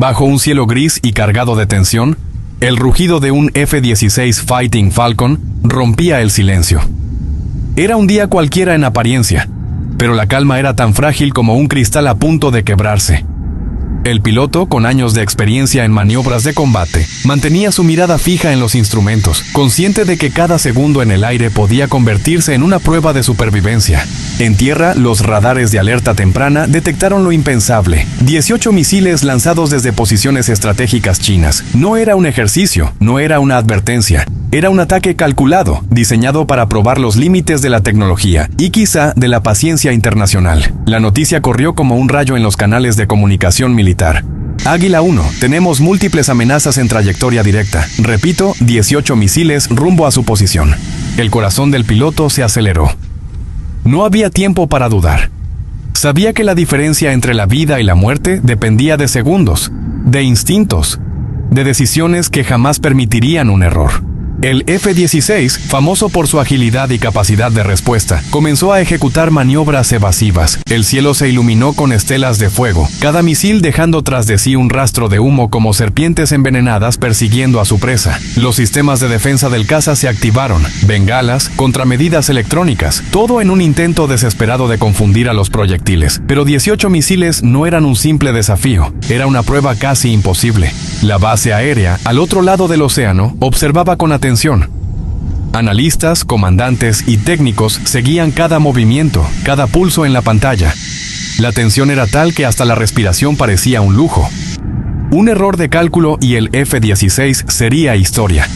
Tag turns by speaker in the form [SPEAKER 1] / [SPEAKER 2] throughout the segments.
[SPEAKER 1] Bajo un cielo gris y cargado de tensión, el rugido de un F-16 Fighting Falcon rompía el silencio. Era un día cualquiera en apariencia, pero la calma era tan frágil como un cristal a punto de quebrarse. El piloto, con años de experiencia en maniobras de combate, mantenía su mirada fija en los instrumentos, consciente de que cada segundo en el aire podía convertirse en una prueba de supervivencia. En tierra, los radares de alerta temprana detectaron lo impensable: 18 misiles lanzados desde posiciones estratégicas chinas. No era un ejercicio, no era una advertencia. Era un ataque calculado, diseñado para probar los límites de la tecnología y quizá de la paciencia internacional. La noticia corrió como un rayo en los canales de comunicación militar. Águila 1, tenemos múltiples amenazas en trayectoria directa. Repito, 18 misiles rumbo a su posición. El corazón del piloto se aceleró. No había tiempo para dudar. Sabía que la diferencia entre la vida y la muerte dependía de segundos, de instintos, de decisiones que jamás permitirían un error. El F-16, famoso por su agilidad y capacidad de respuesta, comenzó a ejecutar maniobras evasivas. El cielo se iluminó con estelas de fuego, cada misil dejando tras de sí un rastro de humo como serpientes envenenadas persiguiendo a su presa. Los sistemas de defensa del caza se activaron, bengalas, contramedidas electrónicas, todo en un intento desesperado de confundir a los proyectiles. Pero 18 misiles no eran un simple desafío, era una prueba casi imposible. La base aérea, al otro lado del océano, observaba con atención. Analistas, comandantes y técnicos seguían cada movimiento, cada pulso en la pantalla. La tensión era tal que hasta la respiración parecía un lujo. Un error de cálculo y el F-16 sería historia.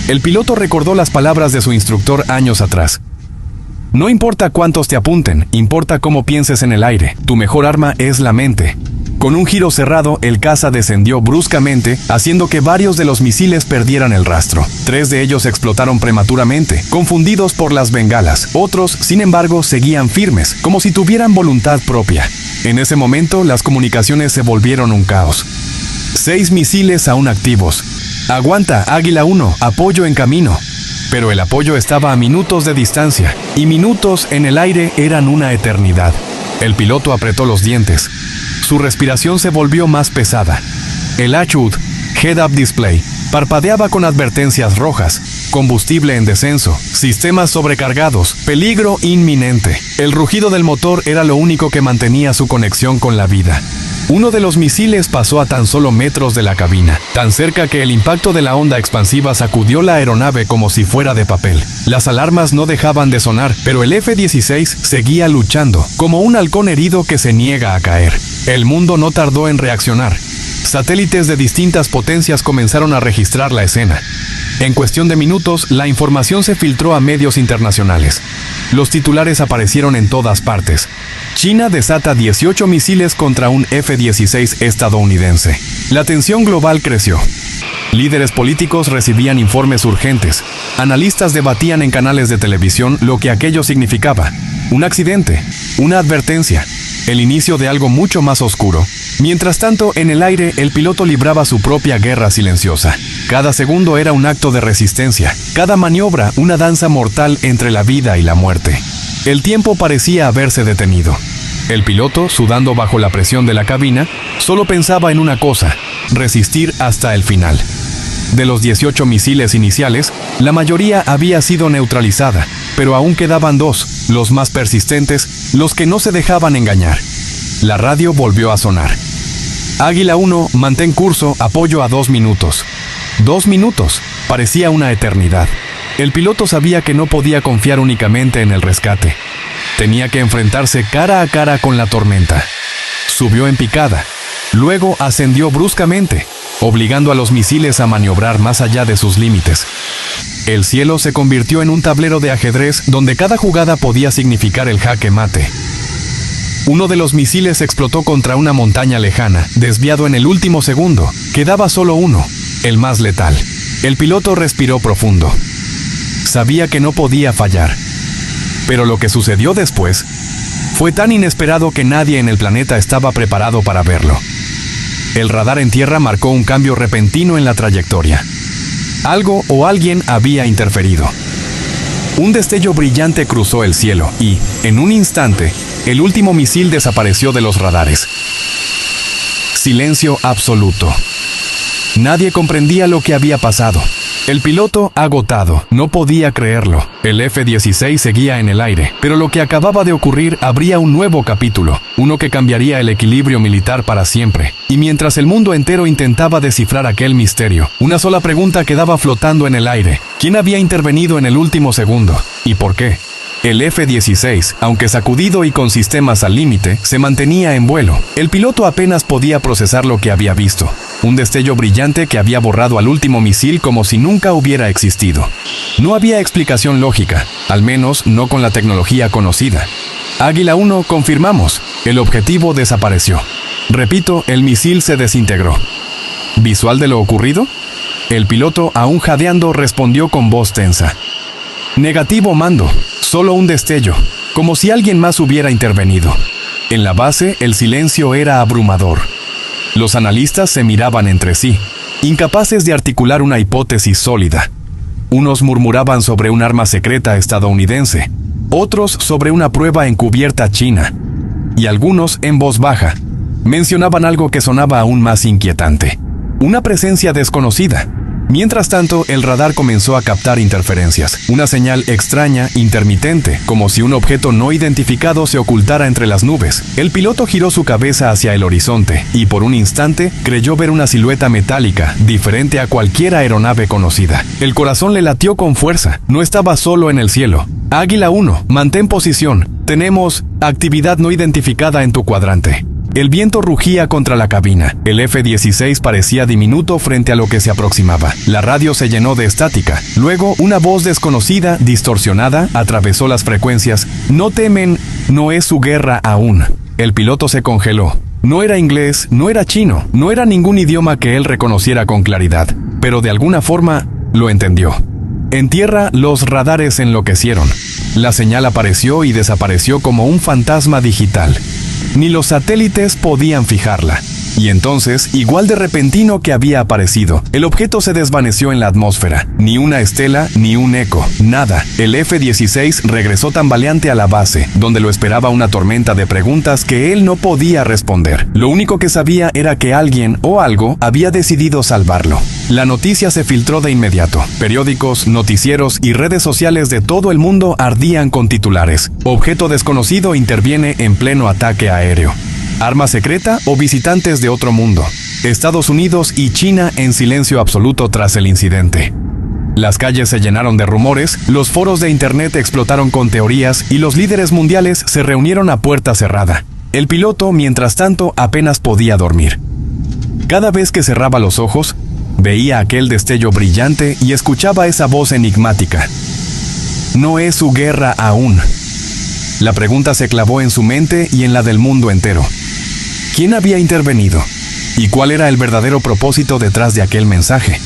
[SPEAKER 1] El piloto recordó las palabras de su instructor años atrás. No importa cuántos te apunten, importa cómo pienses en el aire. Tu mejor arma es la mente. Con un giro cerrado, el caza descendió bruscamente, haciendo que varios de los misiles perdieran el rastro. 3 de ellos explotaron prematuramente, confundidos por las bengalas. Otros, sin embargo, seguían firmes, como si tuvieran voluntad propia. En ese momento, las comunicaciones se volvieron un caos. 6 misiles aún activos. Aguanta, Águila 1, apoyo en camino. Pero el apoyo estaba a minutos de distancia, y minutos en el aire eran una eternidad. El piloto apretó los dientes. Su respiración se volvió más pesada. El HUD, Head-Up Display, parpadeaba con advertencias rojas: combustible en descenso, sistemas sobrecargados, peligro inminente. El rugido del motor era lo único que mantenía su conexión con la vida. Uno de los misiles pasó a tan solo metros de la cabina, tan cerca que el impacto de la onda expansiva sacudió la aeronave como si fuera de papel. Las alarmas no dejaban de sonar, pero el F-16 seguía luchando, como un halcón herido que se niega a caer. El mundo no tardó en reaccionar. Satélites de distintas potencias comenzaron a registrar la escena. En cuestión de minutos, la información se filtró a medios internacionales. Los titulares aparecieron en todas partes. China desata 18 misiles contra un F-16 estadounidense. La tensión global creció. Líderes políticos recibían informes urgentes. Analistas debatían en canales de televisión lo que aquello significaba. Un accidente, una advertencia, el inicio de algo mucho más oscuro. Mientras tanto, en el aire, el piloto libraba su propia guerra silenciosa. Cada segundo era un acto de resistencia, cada maniobra una danza mortal entre la vida y la muerte. El tiempo parecía haberse detenido. El piloto, sudando bajo la presión de la cabina, solo pensaba en una cosa: resistir hasta el final. De los 18 misiles iniciales, la mayoría había sido neutralizada, pero aún quedaban 2, los más persistentes, los que no se dejaban engañar. La radio volvió a sonar. Águila 1, mantén curso, apoyo a 2 minutos. 2 minutos, parecía una eternidad. El piloto sabía que no podía confiar únicamente en el rescate. Tenía que enfrentarse cara a cara con la tormenta. Subió en picada, luego ascendió bruscamente, obligando a los misiles a maniobrar más allá de sus límites. El cielo se convirtió en un tablero de ajedrez donde cada jugada podía significar el jaque mate. Uno de los misiles explotó contra una montaña lejana, desviado en el último segundo. Quedaba solo uno, el más letal. El piloto respiró profundo. Sabía que no podía fallar. Pero lo que sucedió después fue tan inesperado que nadie en el planeta estaba preparado para verlo. El radar en tierra marcó un cambio repentino en la trayectoria. Algo o alguien había interferido. Un destello brillante cruzó el cielo y, en un instante, el último misil desapareció de los radares. Silencio absoluto. Nadie comprendía lo que había pasado. El piloto, agotado, no podía creerlo. El F-16 seguía en el aire, pero lo que acababa de ocurrir abría un nuevo capítulo, uno que cambiaría el equilibrio militar para siempre. Y mientras el mundo entero intentaba descifrar aquel misterio, una sola pregunta quedaba flotando en el aire. ¿Quién había intervenido en el último segundo? ¿Y por qué? El F-16, aunque sacudido y con sistemas al límite, se mantenía en vuelo. El piloto apenas podía procesar lo que había visto. Un destello brillante que había borrado al último misil como si nunca hubiera existido. No había explicación lógica, al menos no con la tecnología conocida. Águila 1, confirmamos. El objetivo desapareció. Repito, el misil se desintegró. ¿Visual de lo ocurrido? El piloto, aún jadeando, respondió con voz tensa. Negativo, mando. Solo un destello, como si alguien más hubiera intervenido. En la base, el silencio era abrumador. Los analistas se miraban entre sí, incapaces de articular una hipótesis sólida. Unos murmuraban sobre un arma secreta estadounidense, otros sobre una prueba encubierta china, y algunos, en voz baja, mencionaban algo que sonaba aún más inquietante: una presencia desconocida. Mientras tanto, el radar comenzó a captar interferencias, una señal extraña, intermitente, como si un objeto no identificado se ocultara entre las nubes. El piloto giró su cabeza hacia el horizonte y por un instante creyó ver una silueta metálica, diferente a cualquier aeronave conocida. El corazón le latió con fuerza. No estaba solo en el cielo. Águila 1, mantén posición. Tenemos actividad no identificada en tu cuadrante. El viento rugía contra la cabina. El F-16 parecía diminuto frente a lo que se aproximaba. La radio se llenó de estática. Luego, una voz desconocida, distorsionada, atravesó las frecuencias. No temen, no es su guerra aún. El piloto se congeló. No era inglés, no era chino, no era ningún idioma que él reconociera con claridad, pero de alguna forma lo entendió. En tierra, los radares enloquecieron. La señal apareció y desapareció como un fantasma digital. Ni los satélites podían fijarla. Y entonces, igual de repentino que había aparecido, el objeto se desvaneció en la atmósfera. Ni una estela, ni un eco, nada. El F-16 regresó tambaleante a la base, donde lo esperaba una tormenta de preguntas que él no podía responder. Lo único que sabía era que alguien o algo había decidido salvarlo. La noticia se filtró de inmediato. Periódicos, noticieros y redes sociales de todo el mundo ardían con titulares: objeto desconocido interviene en pleno ataque aéreo. Arma secreta o visitantes de otro mundo. Estados Unidos y China en silencio absoluto tras el incidente. Las calles se llenaron de rumores, los foros de internet explotaron con teorías y los líderes mundiales se reunieron a puerta cerrada. El piloto, mientras tanto, apenas podía dormir. Cada vez que cerraba los ojos, veía aquel destello brillante y escuchaba esa voz enigmática. No es su guerra aún. La pregunta se clavó en su mente y en la del mundo entero. ¿Quién había intervenido? ¿Y cuál era el verdadero propósito detrás de aquel mensaje?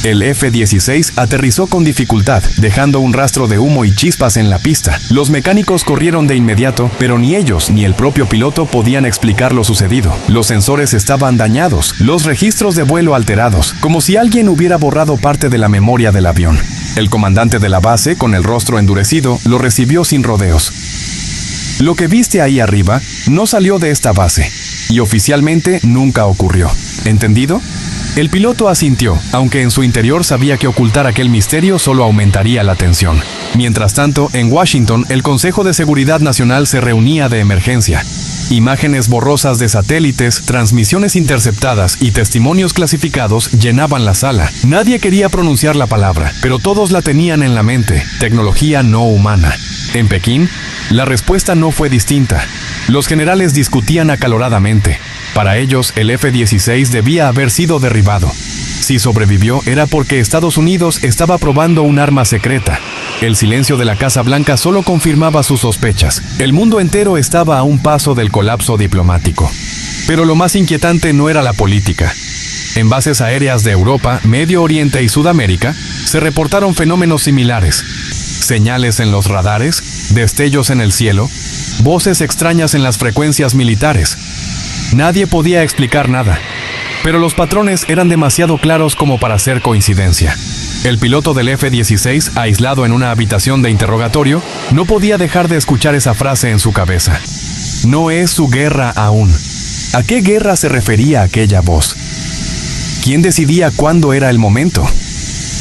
[SPEAKER 1] El F-16 aterrizó con dificultad, dejando un rastro de humo y chispas en la pista. Los mecánicos corrieron de inmediato, pero ni ellos ni el propio piloto podían explicar lo sucedido. Los sensores estaban dañados, los registros de vuelo alterados, como si alguien hubiera borrado parte de la memoria del avión. El comandante de la base, con el rostro endurecido, lo recibió sin rodeos. Lo que viste ahí arriba no salió de esta base, y oficialmente nunca ocurrió. ¿Entendido? El piloto asintió, aunque en su interior sabía que ocultar aquel misterio solo aumentaría la tensión. Mientras tanto, en Washington, el Consejo de Seguridad Nacional se reunía de emergencia. Imágenes borrosas de satélites, transmisiones interceptadas y testimonios clasificados llenaban la sala. Nadie quería pronunciar la palabra, pero todos la tenían en la mente: tecnología no humana. En Pekín, la respuesta no fue distinta. Los generales discutían acaloradamente. Para ellos, el F-16 debía haber sido derribado. Si sobrevivió, era porque Estados Unidos estaba probando un arma secreta. El silencio de la Casa Blanca solo confirmaba sus sospechas. El mundo entero estaba a un paso del colapso diplomático. Pero lo más inquietante no era la política. En bases aéreas de Europa, Medio Oriente y Sudamérica, se reportaron fenómenos similares. Señales en los radares, destellos en el cielo, voces extrañas en las frecuencias militares. Nadie podía explicar nada, pero los patrones eran demasiado claros como para ser coincidencia. El piloto del F-16, aislado en una habitación de interrogatorio, no podía dejar de escuchar esa frase en su cabeza. No es su guerra aún. ¿A qué guerra se refería aquella voz? ¿Quién decidía cuándo era el momento?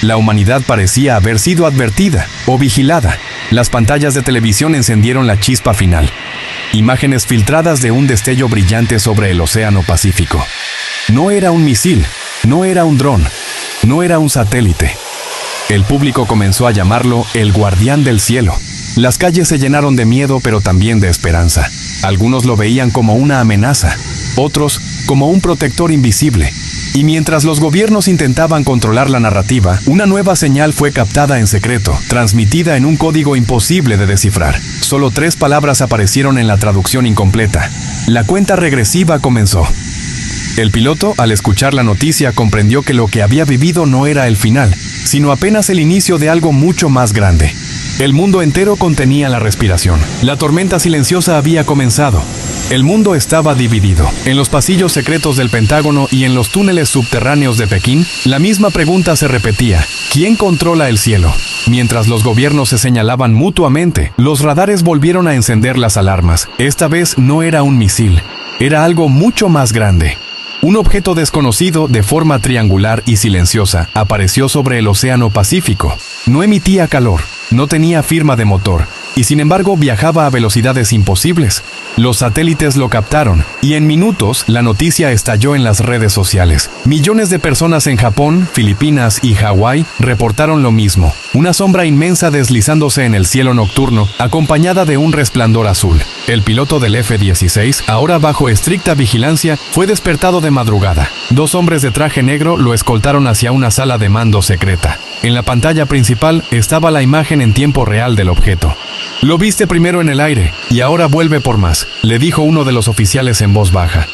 [SPEAKER 1] La humanidad parecía haber sido advertida o vigilada. Las pantallas de televisión encendieron la chispa final. Imágenes filtradas de un destello brillante sobre el Océano Pacífico. No era un misil, no era un dron, no era un satélite. El público comenzó a llamarlo el Guardián del Cielo. Las calles se llenaron de miedo, pero también de esperanza. Algunos lo veían como una amenaza, otros como un protector invisible. Y mientras los gobiernos intentaban controlar la narrativa, una nueva señal fue captada en secreto, transmitida en un código imposible de descifrar. Solo 3 palabras aparecieron en la traducción incompleta. La cuenta regresiva comenzó. El piloto, al escuchar la noticia, comprendió que lo que había vivido no era el final, sino apenas el inicio de algo mucho más grande. El mundo entero contenía la respiración. La tormenta silenciosa había comenzado. El mundo estaba dividido. En los pasillos secretos del Pentágono y en los túneles subterráneos de Pekín, la misma pregunta se repetía: ¿quién controla el cielo? Mientras los gobiernos se señalaban mutuamente, los radares volvieron a encender las alarmas. Esta vez no era un misil, era algo mucho más grande. Un objeto desconocido, de forma triangular y silenciosa, apareció sobre el Océano Pacífico. No emitía calor, no tenía firma de motor, y sin embargo viajaba a velocidades imposibles. Los satélites lo captaron, y en minutos la noticia estalló en las redes sociales. Millones de personas en Japón, Filipinas y Hawái reportaron lo mismo. Una sombra inmensa deslizándose en el cielo nocturno, acompañada de un resplandor azul. El piloto del F-16, ahora bajo estricta vigilancia, fue despertado de madrugada. 2 hombres de traje negro lo escoltaron hacia una sala de mando secreta. En la pantalla principal estaba la imagen en tiempo real del objeto. «Lo viste primero en el aire, y ahora vuelve por más», le dijo uno de los oficiales en voz baja.